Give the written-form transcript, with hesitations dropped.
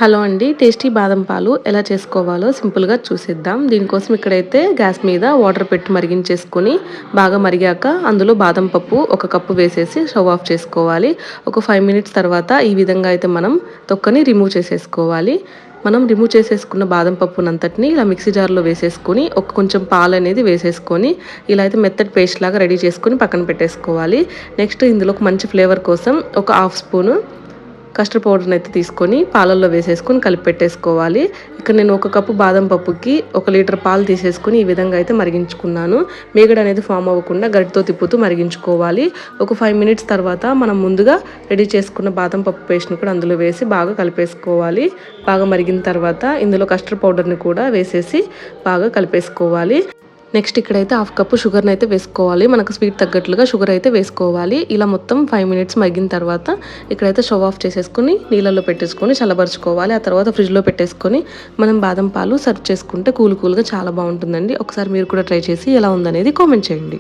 Hello అండి, tasty బాదం పాలు ఎలా చేసుకోవాలో సింపుల్గా చూసేద్దాం. దీనికోసం ఇక్కడైతే గ్యాస్ మీద వాటర్ పెట్టి మరిగించేసుకొని బాగా మరిగాక అందులో బాదం పప్పు 1 కప్పు వేసేసి స్టవ్ ఆఫ్ చేసుకోవాలి. ఒక 5 మినిట్స్ తర్వాత ఈ విధంగా అయితే మనం తొక్కని రిమూవ్ చేసేసుకోవాలి. మనం రిమూవ్ చేసేసుకున్న బాదం పప్పునంతటిని ఇలా మిక్సీ జార్లో వేసేసుకొని కొంచెం పాలు అనేది వేసేసుకొని ఇలా అయితే మెత్తటి పేస్ట్ లాగా రెడీ చేసుకొని పక్కన పెట్టేసుకోవాలి. నెక్స్ట్ ఇందులో ఒక మంచి ఫ్లేవర్ కోసం ఒక హాఫ్ స్పూను కస్టర్డ్ పౌడర్ని అయితే తీసుకొని పాలల్లో వేసేసుకొని కలిపి పెట్టేసుకోవాలి. ఇక్కడ నేను 1 కప్పు బాదం పప్పుకి 1 లీటర్ పాలు తీసేసుకొని ఈ విధంగా అయితే మరిగించుకున్నాను. మీగడ అనేది ఫామ్ అవ్వకుండా గరిటతో తిప్పుతూ మరిగించుకోవాలి. ఒక 5 మినిట్స్ తర్వాత మనం ముందుగా రెడీ చేసుకున్న బాదం పప్పు పేస్ట్ని కూడా అందులో వేసి బాగా కలిపేసుకోవాలి. బాగా మరిగిన తర్వాత ఇందులో కస్టర్డ్ పౌడర్ని కూడా వేసేసి బాగా కలిపేసుకోవాలి. నెక్స్ట్ ఇక్కడైతే హాఫ్ కప్పు షుగర్ని అయితే వేసుకోవాలి. మనకు స్వీట్ తగ్గట్లుగా షుగర్ అయితే వేసుకోవాలి. ఇలా మొత్తం 5 మినిట్స్ మగ్గిన తర్వాత ఇక్కడైతే స్టవ్ ఆఫ్ చేసేసుకొని నీళ్ళల్లో పెట్టేసుకొని చల్లబరుచుకోవాలి. ఆ తర్వాత ఫ్రిడ్జ్లో పెట్టేసుకొని మనం బాదం పాలు సర్వ్ చేసుకుంటే కూల్గా చాలా బాగుంటుందండి. ఒకసారి మీరు కూడా ట్రై చేసి ఎలా ఉందనేది కామెంట్ చేయండి.